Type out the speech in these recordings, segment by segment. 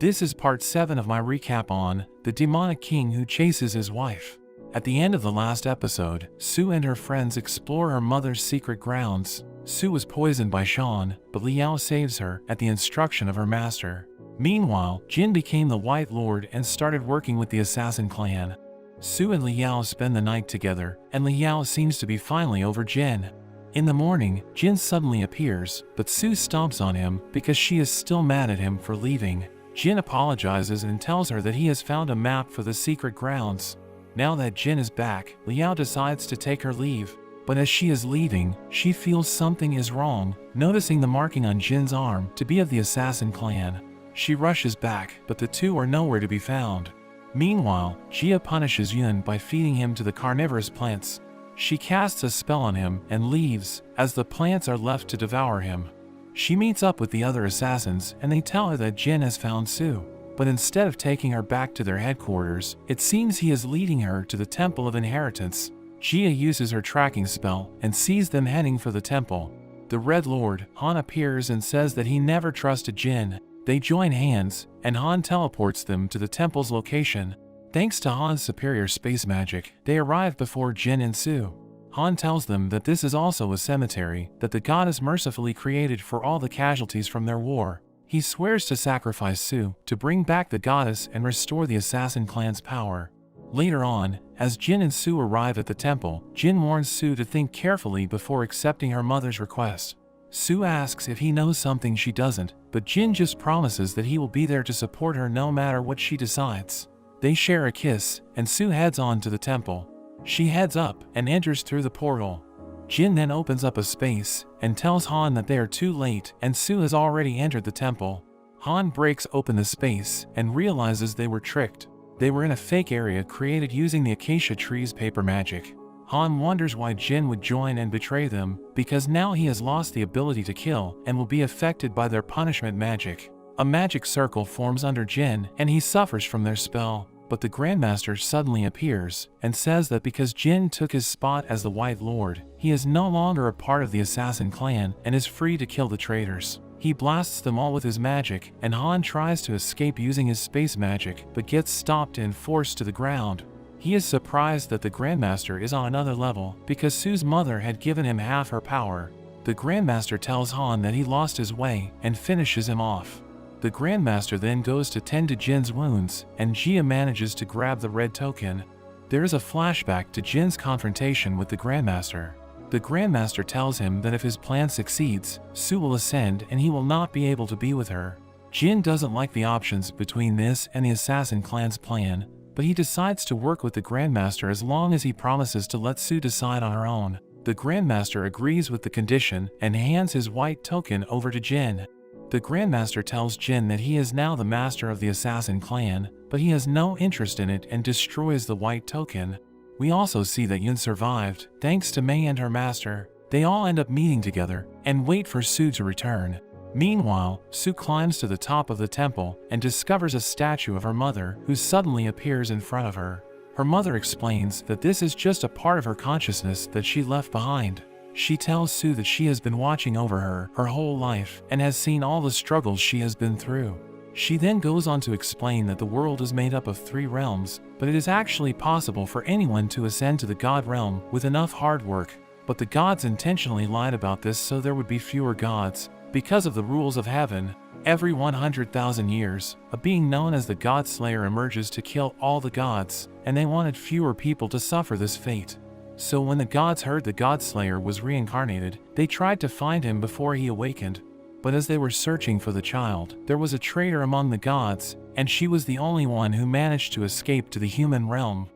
This is part 7 of my recap on the demonic king who chases his wife. At the end of the last episode, Sue and her friends explore her mother's secret grounds. Sue was poisoned by Sean, but Liao saves her at the instruction of her master. Meanwhile, Jin became the White Lord and started working with the assassin clan. Sue and Liao spend the night together, and Liao seems to be finally over Jin. In the morning, Jin suddenly appears, but Sue stomps on him because she is still mad at him for leaving. Jin apologizes and tells her that he has found a map for the secret grounds. Now that Jin is back, Liao decides to take her leave. But as she is leaving, she feels something is wrong, noticing the marking on Jin's arm to be of the assassin clan. She rushes back, but the two are nowhere to be found. Meanwhile, Jia punishes Yun by feeding him to the carnivorous plants. She casts a spell on him and leaves, as the plants are left to devour him. She meets up with the other assassins and they tell her that Jin has found Sue. But instead of taking her back to their headquarters, it seems he is leading her to the Temple of Inheritance. Jia uses her tracking spell and sees them heading for the temple. The Red Lord, Han, appears and says that he never trusted Jin. They join hands, and Han teleports them to the temple's location. Thanks to Han's superior space magic, they arrive before Jin and Sue. Han tells them that this is also a cemetery that the goddess mercifully created for all the casualties from their war. He swears to sacrifice Sue to bring back the goddess and restore the assassin clan's power. Later on, as Jin and Sue arrive at the temple, Jin warns Sue to think carefully before accepting her mother's request. Sue asks if he knows something she doesn't, but Jin just promises that he will be there to support her no matter what she decides. They share a kiss, and Sue heads on to the temple. She heads up and enters through the portal. Jin then opens up a space and tells Han that they are too late and Sue has already entered the temple. Han breaks open the space and realizes they were tricked. They were in a fake area created using the acacia tree's paper magic. Han wonders why Jin would join and betray them, because now he has lost the ability to kill and will be affected by their punishment magic. A magic circle forms under Jin and he suffers from their spell. But the Grandmaster suddenly appears and says that because Jin took his spot as the White Lord, he is no longer a part of the assassin clan and is free to kill the traitors. He blasts them all with his magic, and Han tries to escape using his space magic but gets stopped and forced to the ground. He is surprised that the Grandmaster is on another level because Sue's mother had given him half her power. The Grandmaster tells Han that he lost his way and finishes him off. The Grandmaster then goes to tend to Jin's wounds, and Jia manages to grab the red token. There is a flashback to Jin's confrontation with the Grandmaster. The Grandmaster tells him that if his plan succeeds, Sue will ascend and he will not be able to be with her. Jin doesn't like the options between this and the assassin clan's plan, but he decides to work with the Grandmaster as long as he promises to let Sue decide on her own. The Grandmaster agrees with the condition and hands his white token over to Jin. The Grandmaster tells Jin that he is now the master of the assassin clan, but he has no interest in it and destroys the white token. We also see that Yun survived, thanks to Mei and her master. They all end up meeting together and wait for Sue to return. Meanwhile, Sue climbs to the top of the temple and discovers a statue of her mother who suddenly appears in front of her. Her mother explains that this is just a part of her consciousness that she left behind. She tells Sue that she has been watching over her whole life and has seen all the struggles she has been through. She then goes on to explain that the world is made up of 3 realms, but it is actually possible for anyone to ascend to the God realm with enough hard work. But the gods intentionally lied about this so there would be fewer gods. Because of the rules of heaven, every 100,000 years, a being known as the God Slayer emerges to kill all the gods, and they wanted fewer people to suffer this fate. So when the gods heard the God Slayer was reincarnated, they tried to find him before he awakened. But as they were searching for the child, there was a traitor among the gods, and she was the only one who managed to escape to the human realm.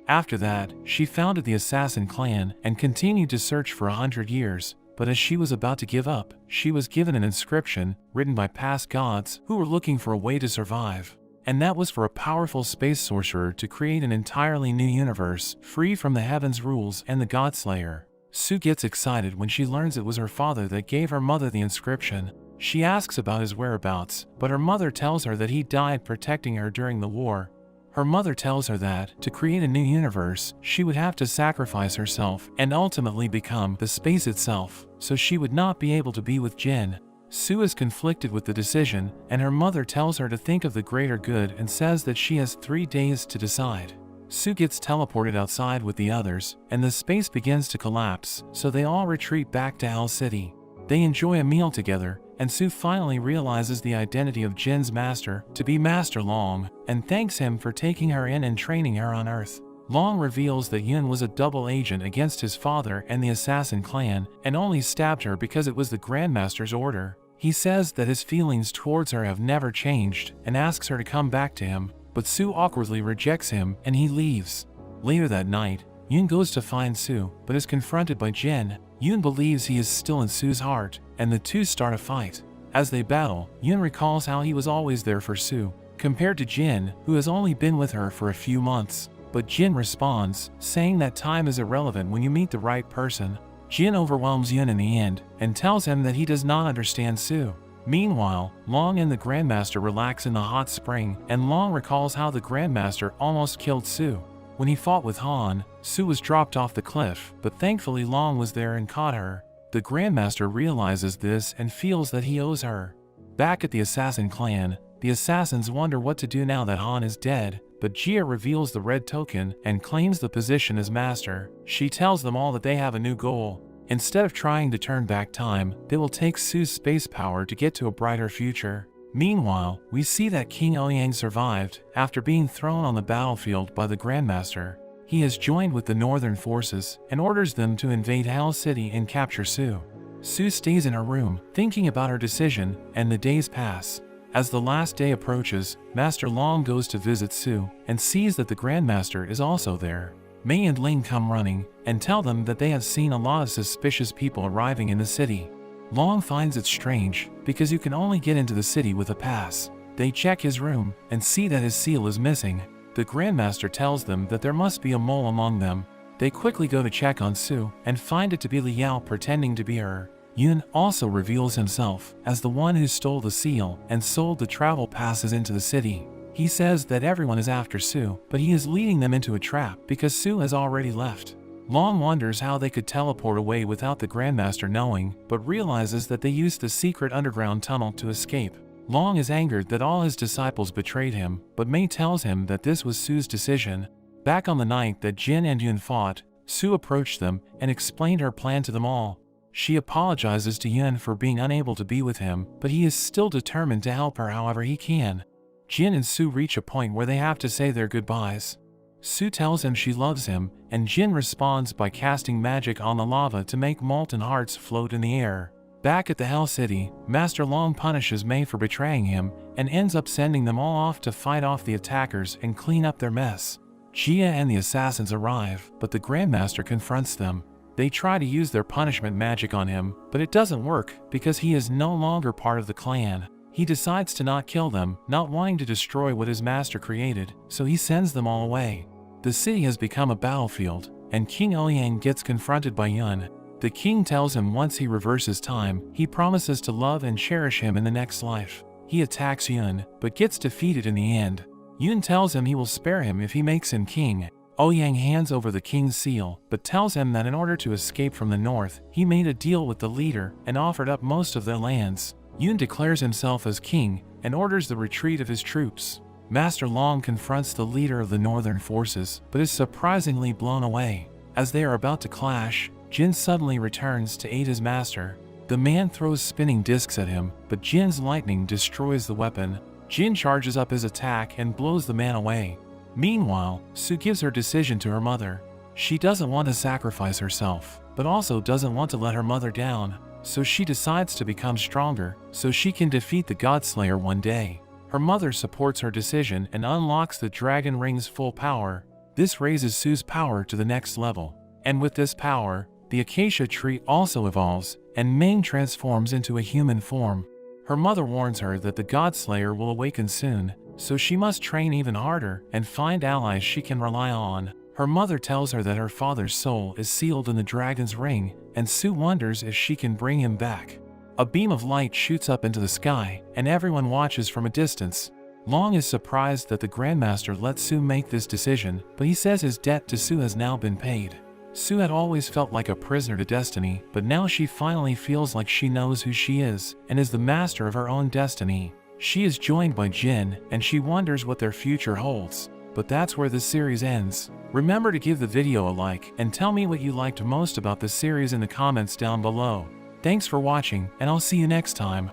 After that, she founded the assassin clan and continued to search for 100 years, but as she was about to give up, she was given an inscription written by past gods who were looking for a way to survive. And that was for a powerful space sorcerer to create an entirely new universe, free from the heavens rules and the God Slayer. Sue gets excited when she learns it was her father that gave her mother the inscription. She asks about his whereabouts, but her mother tells her that he died protecting her during the war. Her mother tells her that, to create a new universe, she would have to sacrifice herself and ultimately become the space itself, so she would not be able to be with Jin. Sue is conflicted with the decision, and her mother tells her to think of the greater good and says that she has 3 days to decide. Sue gets teleported outside with the others, and the space begins to collapse, so they all retreat back to Hell City. They enjoy a meal together, and Sue finally realizes the identity of Jin's master to be Master Long, and thanks him for taking her in and training her on Earth. Long reveals that Yun was a double agent against his father and the assassin clan, and only stabbed her because it was the Grandmaster's order. He says that his feelings towards her have never changed, and asks her to come back to him, but Sue awkwardly rejects him and he leaves. Later that night, Yun goes to find Sue, but is confronted by Jin. Yun believes he is still in Sue's heart, and the two start a fight. As they battle, Yun recalls how he was always there for Sue, compared to Jin, who has only been with her for a few months. But Jin responds, saying that time is irrelevant when you meet the right person. Jin overwhelms Yun in the end, and tells him that he does not understand Sue. Meanwhile, Long and the Grandmaster relax in the hot spring, and Long recalls how the Grandmaster almost killed Sue. When he fought with Han, Sue was dropped off the cliff, but thankfully Long was there and caught her. The Grandmaster realizes this and feels that he owes her. Back at the Assassin clan, the assassins wonder what to do now that Han is dead, but Jia reveals the red token and claims the position as master. She tells them all that they have a new goal. Instead of trying to turn back time, they will take Sue's space power to get to a brighter future. Meanwhile, we see that King Ouyang survived after being thrown on the battlefield by the Grandmaster. He has joined with the northern forces and orders them to invade Hell City and capture Sue. Sue stays in her room, thinking about her decision, and the days pass. As the last day approaches, Master Long goes to visit Sue and sees that the Grandmaster is also there. Mei and Ling come running and tell them that they have seen a lot of suspicious people arriving in the city. Long finds it strange because you can only get into the city with a pass. They check his room and see that his seal is missing. The Grandmaster tells them that there must be a mole among them. They quickly go to check on Sue and find it to be Liao pretending to be her. Yun also reveals himself as the one who stole the seal and sold the travel passes into the city. He says that everyone is after Sue, but he is leading them into a trap because Sue has already left. Long wonders how they could teleport away without the Grandmaster knowing, but realizes that they used the secret underground tunnel to escape. Long is angered that all his disciples betrayed him, but Mei tells him that this was Sue's decision. Back on the night that Jin and Yun fought, Sue approached them and explained her plan to them all. She apologizes to Yun for being unable to be with him, but he is still determined to help her however he can. Jin and Sue reach a point where they have to say their goodbyes. Sue tells him she loves him, and Jin responds by casting magic on the lava to make molten hearts float in the air. Back at the Hell City, Master Long punishes Mei for betraying him and ends up sending them all off to fight off the attackers and clean up their mess. Jia and the assassins arrive, but the Grandmaster confronts them. They try to use their punishment magic on him, but it doesn't work because he is no longer part of the clan. He decides to not kill them, not wanting to destroy what his master created, so he sends them all away. The city has become a battlefield, and King Ouyang gets confronted by Yun. The king tells him once he reverses time, he promises to love and cherish him in the next life. He attacks Yun, but gets defeated in the end. Yun tells him he will spare him if he makes him king. Ouyang hands over the king's seal, but tells him that in order to escape from the north, he made a deal with the leader and offered up most of their lands. Yun declares himself as king and orders the retreat of his troops. Master Long confronts the leader of the northern forces, but is surprisingly blown away. As they are about to clash, Jin suddenly returns to aid his master. The man throws spinning discs at him, but Jin's lightning destroys the weapon. Jin charges up his attack and blows the man away. Meanwhile, Sue gives her decision to her mother. She doesn't want to sacrifice herself, but also doesn't want to let her mother down, so she decides to become stronger so she can defeat the Godslayer one day. Her mother supports her decision and unlocks the Dragon Ring's full power. This raises Sue's power to the next level. And with this power, the acacia tree also evolves, and Ming transforms into a human form. Her mother warns her that the Godslayer will awaken soon, so she must train even harder and find allies she can rely on. Her mother tells her that her father's soul is sealed in the dragon's ring, and Sue wonders if she can bring him back. A beam of light shoots up into the sky, and everyone watches from a distance. Long is surprised that the Grandmaster let Sue make this decision, but he says his debt to Sue has now been paid. Sue had always felt like a prisoner to destiny, but now she finally feels like she knows who she is and is the master of her own destiny. She is joined by Jin, and she wonders what their future holds. But that's where the series ends. Remember to give the video a like and tell me what you liked most about the series in the comments down below. Thanks for watching, and I'll see you next time.